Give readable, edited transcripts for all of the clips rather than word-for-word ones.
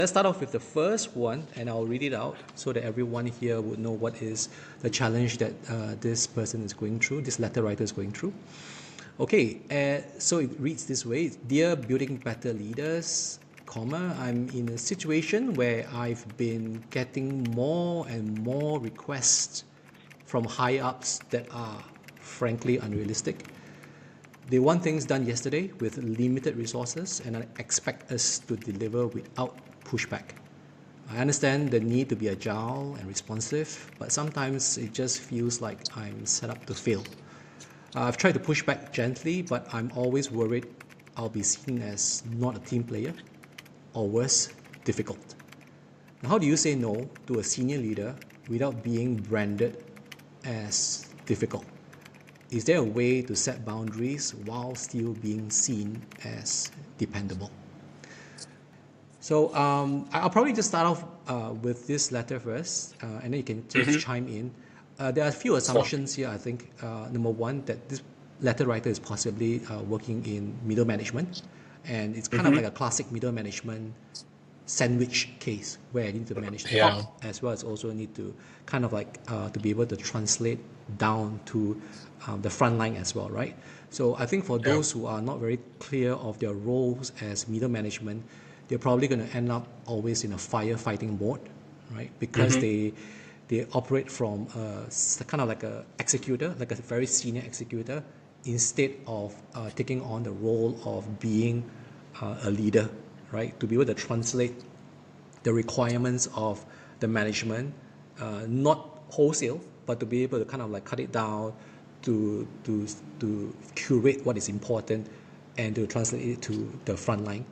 Let's start off with the first one, and I'll read it out so that everyone here would know what is the challenge that this person is going through, this letter writer is going through. Okay, so it reads this way: Dear Building Better Leaders, I'm in a situation where I've been getting more and more requests from high-ups that are frankly unrealistic. They want things done yesterday with limited resources and expect us to deliver without pushback. I understand the need to be agile and responsive, but sometimes it just feels like I'm set up to fail. I've tried to push back gently, but I'm always worried I'll be seen as not a team player, or worse, difficult. Now, how do you say no to a senior leader without being branded as difficult? Is there a way to set boundaries while still being seen as dependable? So I'll probably just start off with this letter first, and then you can just chime in. There are a few assumptions here, I think. Number one, that this letter writer is possibly working in middle management, and it's kind of like a classic middle management sandwich case where I need to manage the top as well as also need to kind of like to be able to translate down to the front line as well, right? So I think for those who are not very clear of their roles as middle management, they're probably going to end up always in a firefighting mode, right? Because they operate from kind of like a executor, like a very senior executor, instead of taking on the role of being a leader, right? To be able to translate the requirements of the management, not wholesale, but to be able to kind of like cut it down to curate what is important and to translate it to the front line.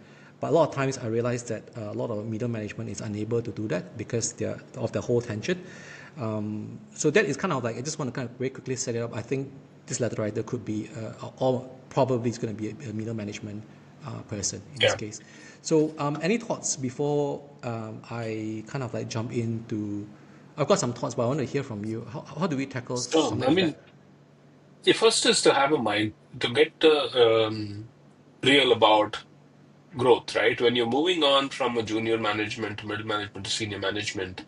But a lot of times I realize that a lot of middle management is unable to do that because they're of the whole tension. So that is kind of like, I just want to kind of very quickly set it up. I think this letter writer could be, or probably is going to be a middle management person in this case. So any thoughts before I kind of like jump into, I've got some thoughts, but I want to hear from you. How do we tackle something like that? The first is to have a mind to get real about growth, right? When you're moving on from a junior management to middle management to senior management,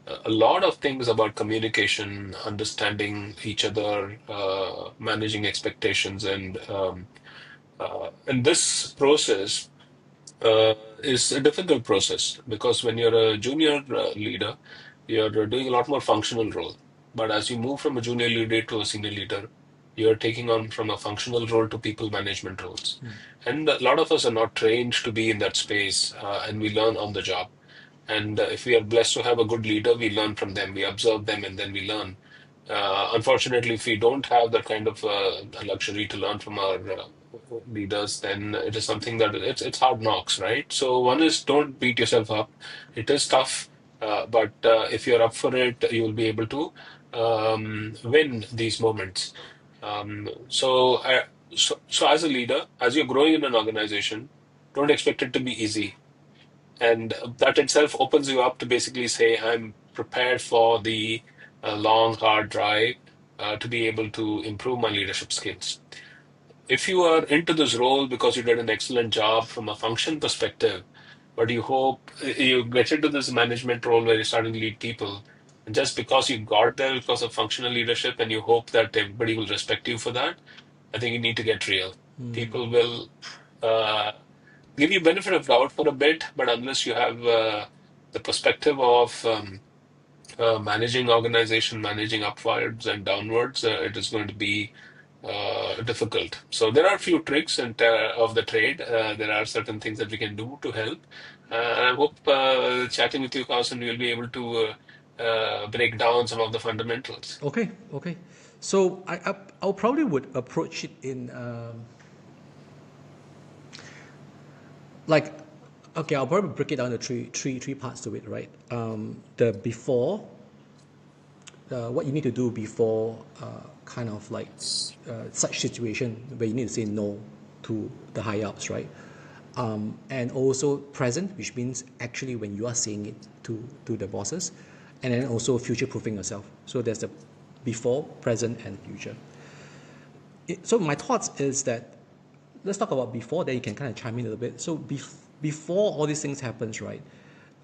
a lot of things about communication, understanding each other, managing expectations, and this process is a difficult process because when you're a junior leader, you're doing a lot more functional role. But as you move from a junior leader to a senior leader, you're taking on from a functional role to people management roles. And a lot of us are not trained to be in that space, and we learn on the job. And if we are blessed to have a good leader, we learn from them, we observe them, and then we learn. Unfortunately, if we don't have that kind of luxury to learn from our leaders, then it is something that it's hard knocks, right? So one is don't beat yourself up. It is tough, but if you're up for it, you will be able to win these moments. So as a leader, as you're growing in an organization, don't expect it to be easy. And that itself opens you up to basically say, I'm prepared for the long, hard drive to be able to improve my leadership skills. If you are into this role because you did an excellent job from a function perspective, but you hope you get into this management role where you're starting to lead people, and just because you got there because of functional leadership and you hope that everybody will respect you for that, I think you need to get real. People will uh, give you benefit of doubt for a bit, but unless you have the perspective of managing organization, managing upwards and downwards, it is going to be difficult. So there are a few tricks of the trade. There are certain things that we can do to help. And I hope chatting with you, Kausan, we'll be able to break down some of the fundamentals. Okay. So I'll probably would approach it in like, okay, I'll probably break it down to three parts to it, right? The before, what you need to do before kind of like such situation where you need to say no to the high ups, right? And also present, which means actually when you are saying it to the bosses, and then also future proofing yourself. So there's the before, present, and future. So my thoughts is that let's talk about before, then you can kind of chime in a little bit. So before all these things happens, right?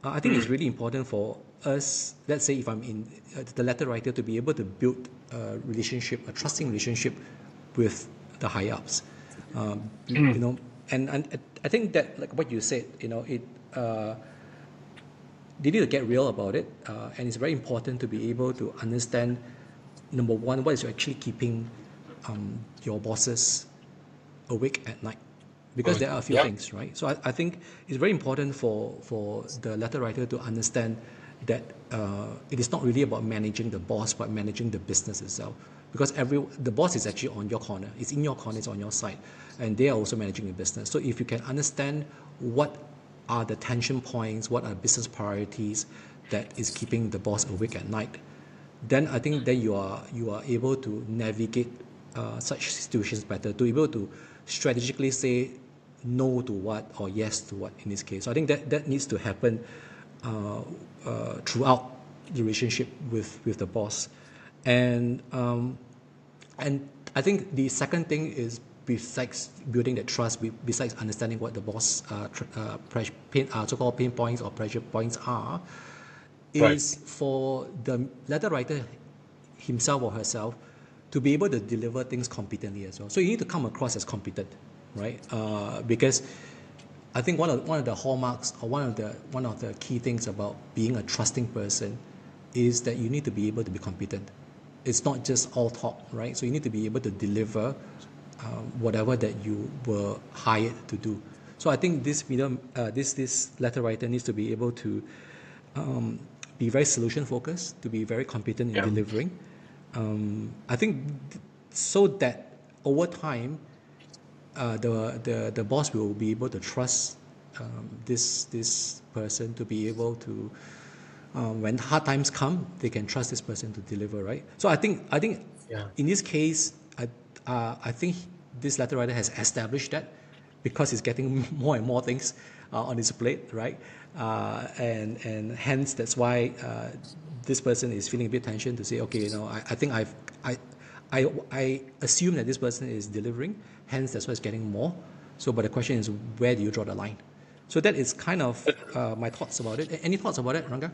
I think it's really important for us, let's say if I'm in the letter writer, to be able to build a relationship, a trusting relationship with the high ups. You Mm. know, and I think that, like what you said, they need to get real about it, and it's very important to be able to understand, number one, what is actually keeping your bosses awake at night, because Oh, there are a few yeah. things, right? So I think it's very important for the letter writer to understand that it is not really about managing the boss, but managing the business itself. Because the boss is actually on your corner, it's in your corner, it's on your side, and they are also managing the business. So if you can understand what are the tension points, what are business priorities that is keeping the boss awake at night, then I think then you are able to navigate such situations better, to be able to strategically say no to what or yes to what in this case. So I think that needs to happen throughout the relationship with the boss, and and I think the second thing is, besides building that trust, besides understanding what the boss so-called pain points or pressure points are, Right. is for the letter writer himself or herself to be able to deliver things competently as well. So you need to come across as competent, right? Because I think one of the hallmarks, or one of the key things about being a trusting person is that you need to be able to be competent. It's not just all talk, right? So you need to be able to deliver whatever that you were hired to do. So I think this letter writer needs to be able to be very solution focused, to be very competent in Yeah. delivering. I think so that over time, the boss will be able to trust this person to be able to, when hard times come, they can trust this person to deliver, right? So I think Yeah. in this case, I think this letter writer has established that, because he's getting more and more things on his plate, right? And hence that's why this person is feeling a bit tension to say, okay, I think I assume that this person is delivering, hence that's why it's getting more. So, but the question is, where do you draw the line? So that is kind of my thoughts about it. Any thoughts about it, Ranga?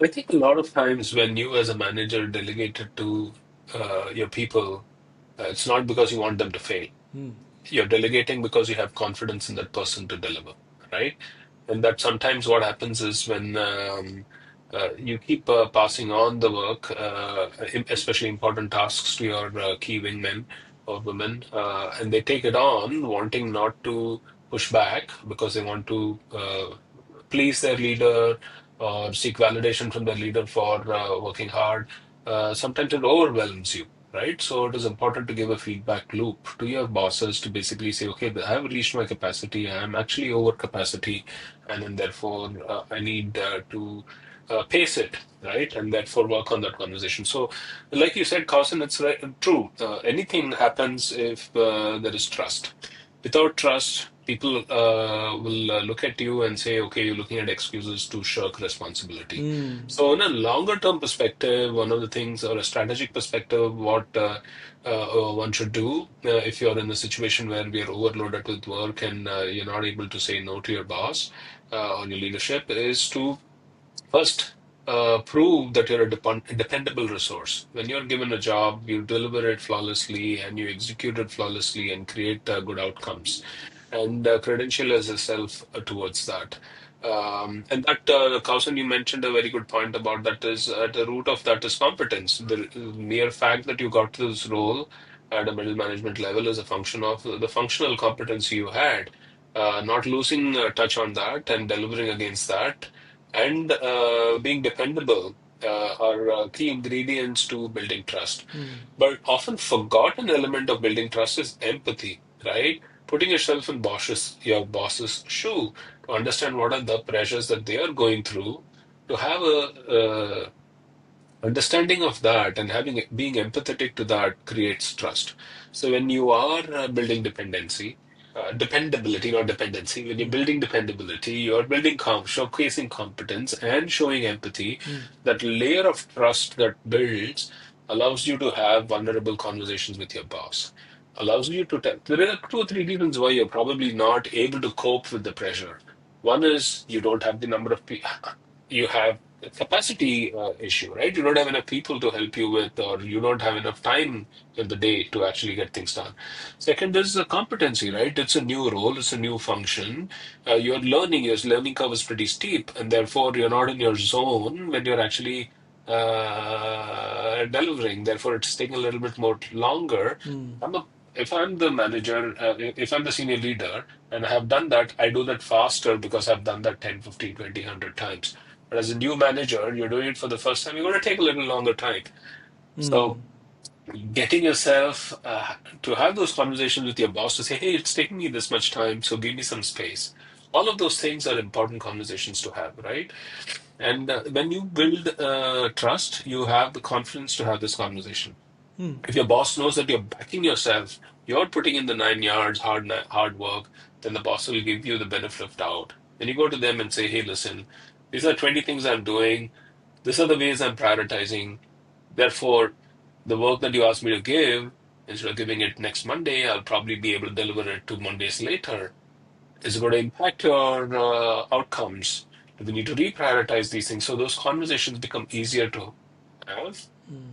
I think a lot of times when you as a manager delegate it to your people, it's not because you want them to fail. You're delegating because you have confidence in that person to deliver, right? And that sometimes what happens is when you keep passing on the work, especially important tasks to your key wingmen or women, and they take it on wanting not to push back because they want to please their leader or seek validation from their leader for working hard. Sometimes it overwhelms you, right? So it is important to give a feedback loop to your bosses to basically say, okay, I have reached my capacity. I'm actually over capacity, and then therefore I need to pace it, right? And therefore work on that conversation. So, like you said, Kausan, it's true. Anything happens if there is trust. Without trust, people will look at you and say, okay, you're looking at excuses to shirk responsibility. So, in a longer term perspective, one of the things, or a strategic perspective, what one should do if you're in a situation where we are overloaded with work and you're not able to say no to your boss or your leadership, is to first, prove that you're a dependable resource. When you're given a job, you deliver it flawlessly and you execute it flawlessly and create good outcomes. And credential as yourself towards that. And that, Kausan, you mentioned a very good point about that is at the root of that is competence. The mere fact that you got to this role at a middle management level is a function of the functional competency you had. Not losing touch on that and delivering against that and being dependable are key ingredients to building trust. But often forgotten element of building trust is empathy, right? Putting yourself in your boss's shoe to understand what are the pressures that they are going through, to have a understanding of that and having being empathetic to that creates trust. So when you are building dependability, not dependency. When you're building dependability, you're building showcasing competence and showing empathy. That layer of trust that builds allows you to have vulnerable conversations with your boss. Allows you to tell. There are two or three reasons why you're probably not able to cope with the pressure. One is you don't have the number of people, you have a capacity issue, right? You don't have enough people to help you with, or you don't have enough time in the day to actually get things done. Second is the competency, right? It's a new role, it's a new function. Your learning curve is pretty steep, and therefore you're not in your zone when you're actually delivering. Therefore, it's taking a little bit more longer. If I'm the manager, if I'm the senior leader, and I have done that, I do that faster because I've done that 10, 15, 20, 100 times. But as a new manager, you're doing it for the first time, you're going to take a little longer time. So getting yourself to have those conversations with your boss to say, hey, it's taking me this much time, so give me some space. All of those things are important conversations to have, right? And when you build trust, you have the confidence to have this conversation. If your boss knows that you're backing yourself, you're putting in the 9 yards, hard work, then the boss will give you the benefit of doubt. Then you go to them and say, hey, listen, these are 20 things I'm doing. These are the ways I'm prioritizing. Therefore, the work that you asked me to give, instead of giving it next Monday, I'll probably be able to deliver it 2 Mondays later. Is it going to impact your outcomes? Do we need to reprioritize these things? So those conversations become easier to have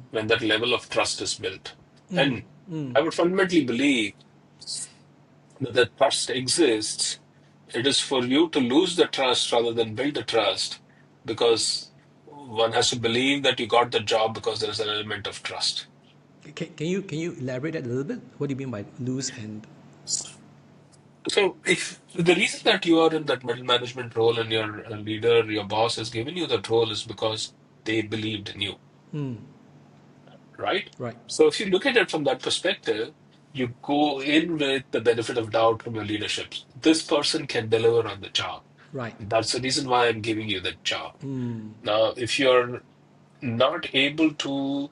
when that level of trust is built. And I would fundamentally believe that the trust exists. It is for you to lose the trust rather than build the trust, because one has to believe that you got the job because there's an element of trust. Can you elaborate that a little bit? What do you mean by lose and? So, if the reason that you are in that middle management role and your leader, your boss has given you that role is because they believed in you, right? Right. So, if you look at it from that perspective, you go in with the benefit of doubt from your leadership. This person can deliver on the job. Right. That's the reason why I'm giving you the job. Now, if you're not able to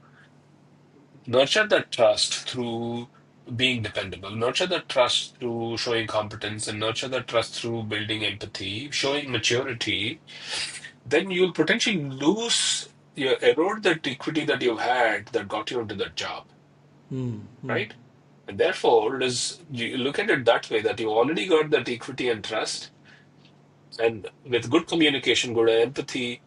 nurture that trust through being dependable, nurture that trust through showing competence, and nurture that trust through building empathy, showing maturity, then you'll potentially erode that equity that you've had that got you into that job, right? And therefore, you look at it that way, that you already got that equity and trust, and with good communication, good empathy,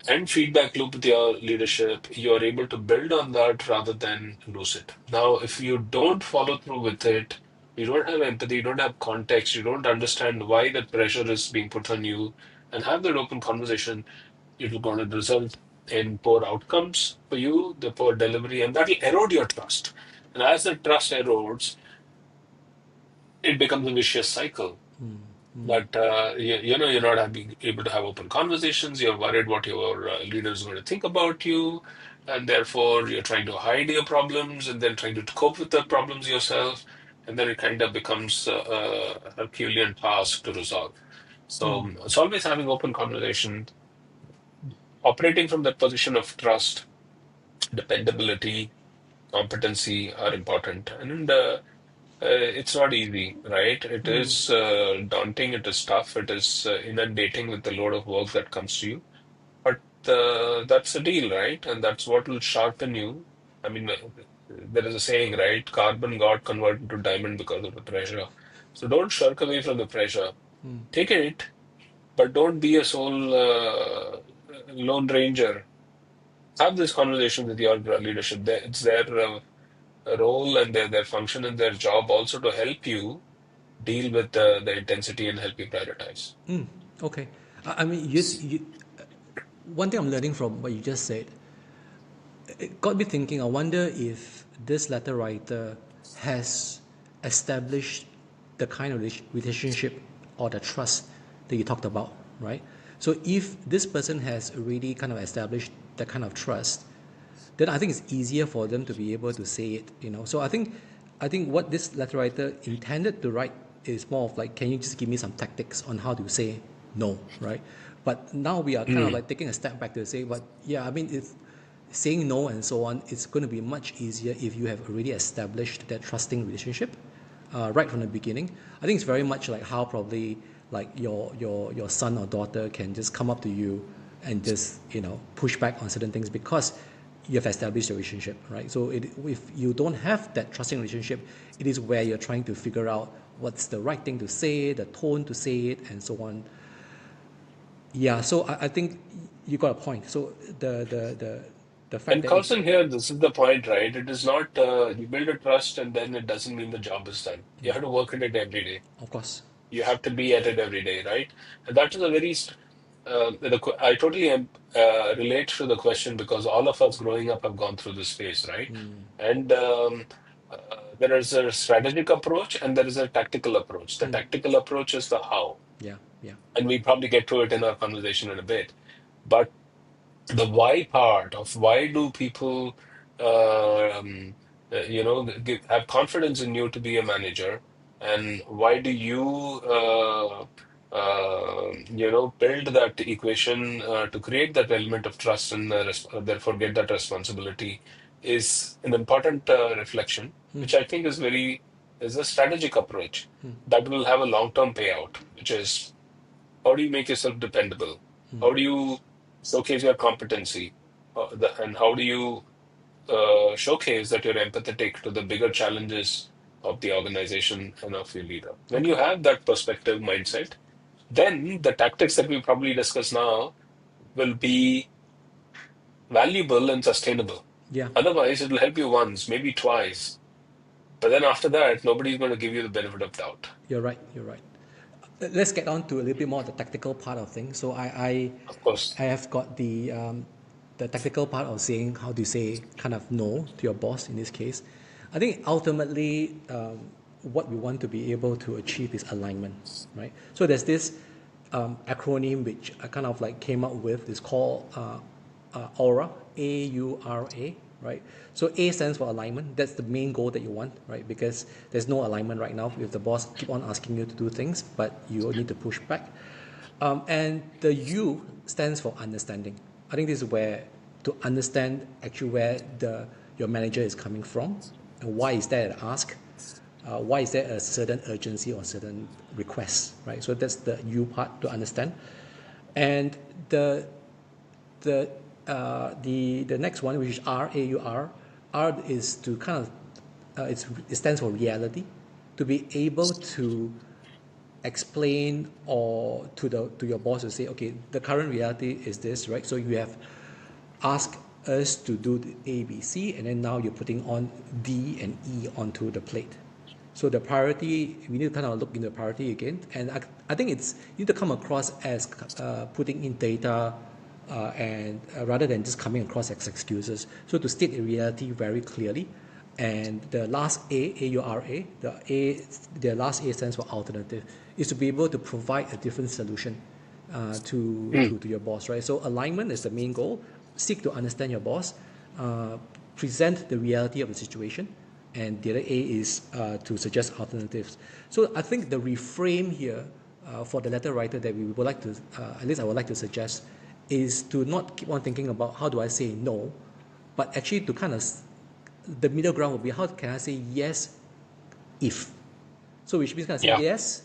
and feedback loop with your leadership, you're able to build on that rather than lose it. Now, if you don't follow through with it, you don't have empathy, you don't have context, you don't understand why that pressure is being put on you, and have that open conversation, it will going to result in poor outcomes for you, the poor delivery, and that will erode your trust. And as the trust erodes, it becomes a vicious cycle. But you're not able to have open conversations. You're worried what your leader is going to think about you, and therefore you're trying to hide your problems and then trying to cope with the problems yourself, and then it kind of becomes a Herculean task to resolve. So it's always having open conversations, operating from that position of trust, dependability, competency are important, and it's not easy, right? It is daunting, it is tough, it is inundating with the load of work that comes to you. But that's the deal, right? And that's what will sharpen you. I mean, there is a saying, right? Carbon got converted to diamond because of the pressure. So don't shirk away from the pressure. Take it, but don't be a sole lone ranger. Have this conversation with your leadership. It's their role and their function and their job also to help you deal with the intensity and help you prioritize. Okay. I mean, one thing I'm learning from what you just said, it got me thinking. I wonder if this letter writer has established the kind of relationship or the trust that you talked about, right? So if this person has already kind of established that kind of trust, then I think it's easier for them to be able to say it, you know. So I think what this letter writer intended to write is more of like, can you just give me some tactics on how to say no, right? But now we are kind of Mm, like taking a step back to say, but yeah, I mean, if saying no and so on, it's going to be much easier if you have already established that trusting relationship right from the beginning. I think it's very much like how probably like your son or daughter can just come up to you and just push back on certain things because you have established a relationship, right? So if you don't have that trusting relationship, it is where you're trying to figure out what's the right thing to say, the tone to say it, and so on. Yeah, so I think you got a point. So the fact And that Carlson here, this is the point, right? It is not you build a trust and then it doesn't mean the job is done. You have to work at it every day. of course, You have to be at it every day, right? And that is a very I totally relate to the question because all of us growing up have gone through this phase, right? And uh, there is a strategic approach and there is a tactical approach. The tactical approach is the how, yeah, yeah, and we probably get to it in our conversation in a bit. But the why part of why do people have confidence in you to be a manager, and why do you build that equation to create that element of trust and therefore get that responsibility is an important reflection, which I think is a strategic approach that will have a long-term payout, which is how do you make yourself dependable? How do you showcase your competency? And how do you showcase that you're empathetic to the bigger challenges of the organization and of your leader? When you okay, have that perspective mindset, then the tactics that we probably discuss now will be valuable and sustainable. yeah. Otherwise, it'll help you once, maybe twice. But then after that, nobody's going to give you the benefit of doubt. You're right. You're right. Let's get on to a little bit more of the tactical part of things. So Of course. I have got the tactical part of saying how to say kind of no to your boss in this case. I think ultimately what we want to be able to achieve is alignment, right? So there's this acronym which I kind of like came up with. It's called Aura, AURA, right? So A stands for alignment. That's the main goal that you want, right? Because there's no alignment right now if the boss keep on asking you to do things, but you need to push back. And the U stands for understanding. I think this is where to understand actually where your manager is coming from and why is there an ask, why is there a certain urgency or certain request, right? So that's the U part to understand. And the the next one, which is RAUR, R is to kind of it stands for reality, to be able to explain or to your boss to say, okay, the current reality is this, right? So you have asked us to do the A, B, C, and then now you're putting on D and E onto the plate. So the priority, we need to kind of look into the priority again. And I think it's you need to come across as putting in data and rather than just coming across as excuses. So to state the reality very clearly. And the last A, AURA, the last A stands for alternative, is to be able to provide a different solution to your boss, right? So alignment is the main goal. Seek to understand your boss, present the reality of the situation, and the other A is to suggest alternatives. So I think the reframe here for the letter writer that we would like to, at least I would like to suggest, is to not keep on thinking about how do I say no, but actually to kind of, the middle ground would be how can I say yes if. So which means kind of say Yeah. yes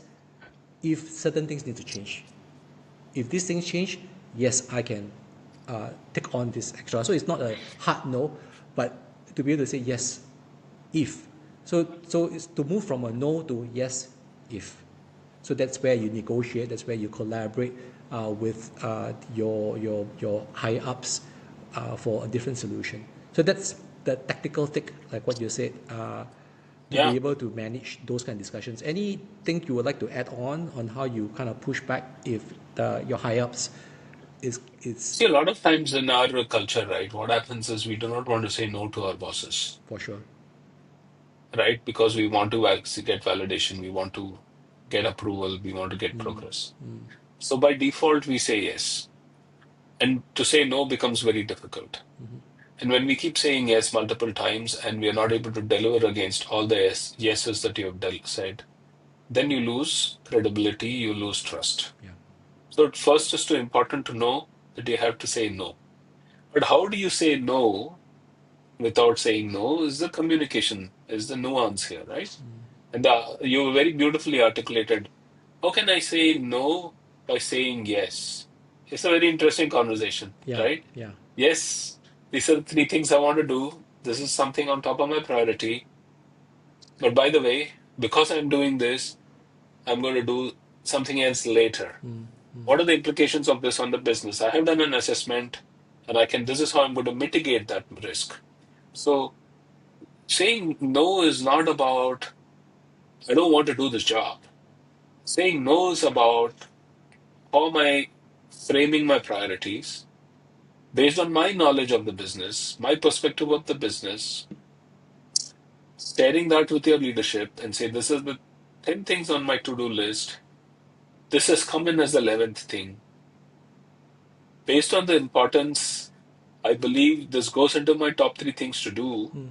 if certain things need to change. If these things change, yes, I can take on this extra. So it's not a hard no, but to be able to say yes if. So it's to move from a no to yes if. So that's where you negotiate. That's where you collaborate with your higher ups for a different solution. So that's the tactical thing, like what you said, to be Yeah. able to manage those kind of discussions. Anything you would like to add on how you kind of push back if your high ups is See, a lot of times in our culture, right, what happens is we do not want to say no to our bosses, for sure. right? Because we want to get validation, we want to get approval, we want to get progress. So by default, we say yes. And to say no becomes very difficult. And when we keep saying yes multiple times and we are not able to deliver against all the yeses that you have said, then you lose credibility, you lose trust. Yeah. So first is to important to know that you have to say no. But how do you say no without saying no is the communication, is the nuance here, right? And you very beautifully articulated. How can I say no by saying yes? It's a very interesting conversation, Yeah. right? Yeah. Yes, these are the three things I want to do. This is something on top of my priority. But by the way, because I'm doing this, I'm going to do something else later. What are the implications of this on the business? I have done an assessment, and this is how I'm going to mitigate that risk. So saying no is not about, I don't want to do this job. Saying no is about how am I framing my priorities based on my knowledge of the business, my perspective of the business, sharing that with your leadership and say, this is the 10 things on my to-do list. This has come in as the 11th thing. Based on the importance, I believe this goes into my top 3 things to do,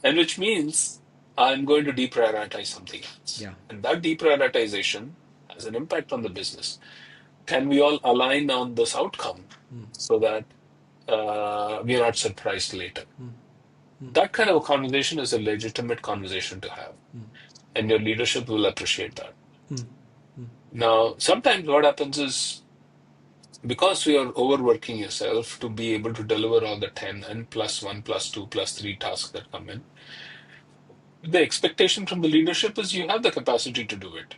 and which means I'm going to deprioritize something else. Yeah. And that deprioritization has an impact on the business. Can we all align on this outcome so that we are not surprised later? That kind of a conversation is a legitimate conversation to have, and your leadership will appreciate that. Now, sometimes what happens is, because you are overworking yourself to be able to deliver all the 10 and plus 1, plus 2, plus 3 tasks that come in, the expectation from the leadership is you have the capacity to do it,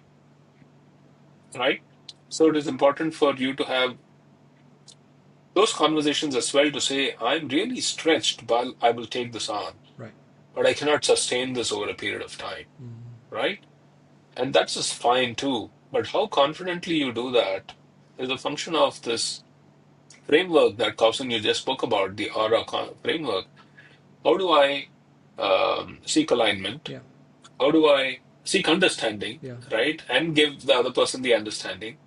right? So it is important for you to have those conversations as well, to say, I'm really stretched, but I will take this on. Right. But I cannot sustain this over a period of time, right? And that's just fine too. But how confidently you do that is a function of this framework that Kausern you just spoke about, the aura framework. How do I seek alignment? Yeah. How do I seek understanding, Yeah. right? And give the other person the understanding.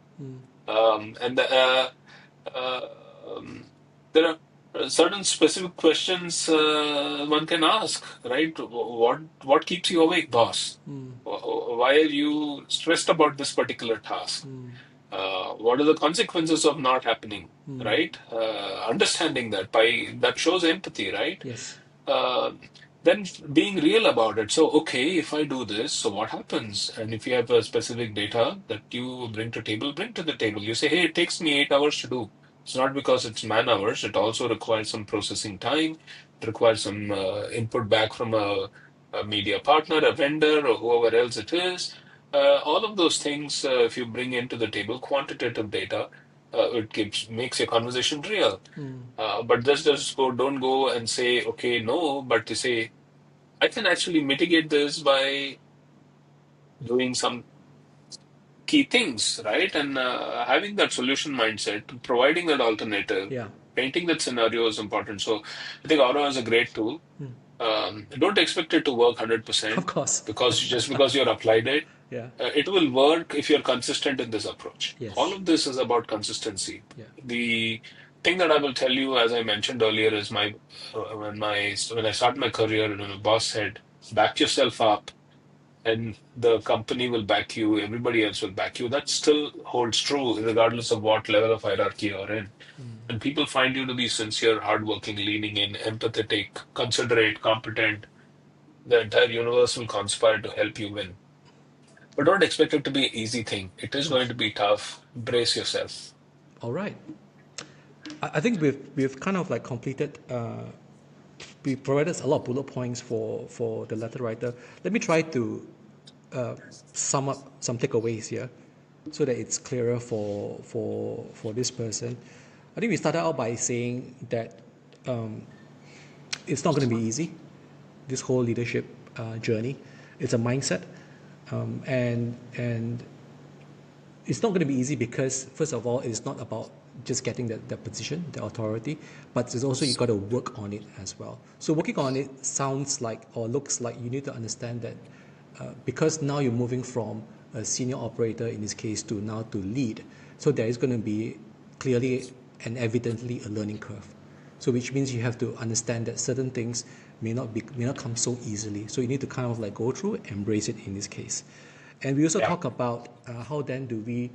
There are certain specific questions one can ask, right? What keeps you awake, boss? Why are you stressed about this particular task? What are the consequences of not happening, right? Understanding that shows empathy, right? Yes. Then being real about it. So, okay, if I do this, so what happens? And if you have a specific data that you bring to the table. You say, hey, it takes me 8 hours to do. It's not because it's man hours. It also requires some processing time. It requires some input back from a media partner, a vendor, or whoever else it is. All of those things, if you bring into the table quantitative data, makes your conversation real. But don't go and say, okay, no, but to say, I can actually mitigate this by doing some key things, right? And having that solution mindset, providing that alternative, Yeah. painting that scenario is important. So I think Aura is a great tool. Don't expect it to work 100%, Of course. because you're applied it. Yeah. It will work if you're consistent in this approach. Yes. All of this is about consistency. Yeah. The thing that I will tell you, as I mentioned earlier, is when I started my career, my boss said, back yourself up, and the company will back you. Everybody else will back you. That still holds true, regardless of what level of hierarchy you're in. And people find you to be sincere, hardworking, leaning in, empathetic, considerate, competent, the entire universe will conspire to help you win. But don't expect it to be an easy thing. It is going to be tough. Brace yourself. All right. I think we've kind of like completed. We provided a lot of bullet points for the letter writer. Let me try to sum up some takeaways here, so that it's clearer for this person. I think we started out by saying that it's not going to be easy. This whole leadership journey, it's a mindset, and it's not going to be easy because, first of all, it's not about just getting that position, the authority, but it's also you got to work on it as well. So working on it sounds like or looks like you need to understand that because now you're moving from a senior operator in this case to now to lead, so there is going to be clearly and evidently a learning curve. So which means you have to understand that certain things may not come so easily. So you need to kind of like go through, embrace it in this case. And we also talk about how then do we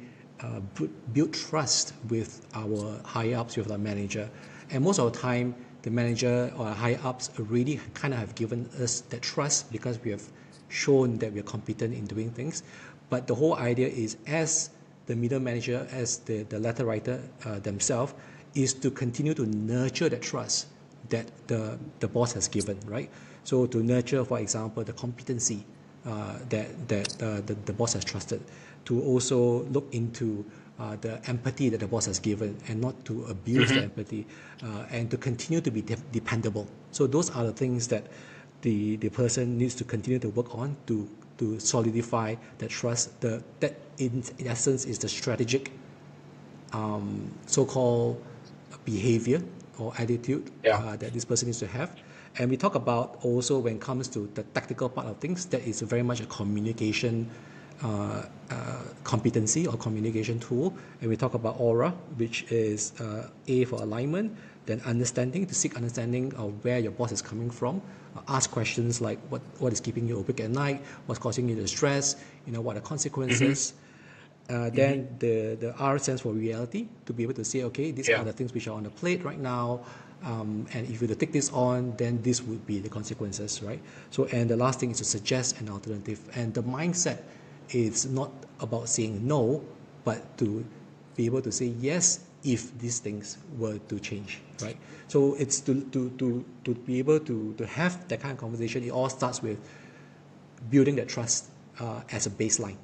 build trust with our higher ups, with our manager. And most of the time, the manager or higher ups already kind of have given us that trust because we have shown that we are competent in doing things. But the whole idea is, as the middle manager, as the letter writer themselves, is to continue to nurture that trust that the boss has given, right? So to nurture, for example, the competency that the boss has trusted, to also look into the empathy that the boss has given, and not to abuse the empathy, and to continue to be dependable. So those are the things that the person needs to continue to work on to solidify that trust. That in essence is the strategic so-called behavior or attitude that this person needs to have. And we talk about also when it comes to the tactical part of things, that is very much a communication competency or communication tool. And we talk about aura, which is A for alignment, then understanding, to seek understanding of where your boss is coming from. Ask questions like what is keeping you awake at night, what's causing you the stress, what are the consequences. Then the R stands for reality, to be able to say, okay, these are the things which are on the plate right now, and if you were to take this on, then this would be the consequences, right? So, and the last thing is to suggest an alternative. And the mindset is not about saying no, but to be able to say yes if these things were to change, right? So it's to be able to have that kind of conversation. It all starts with building that trust as a baseline.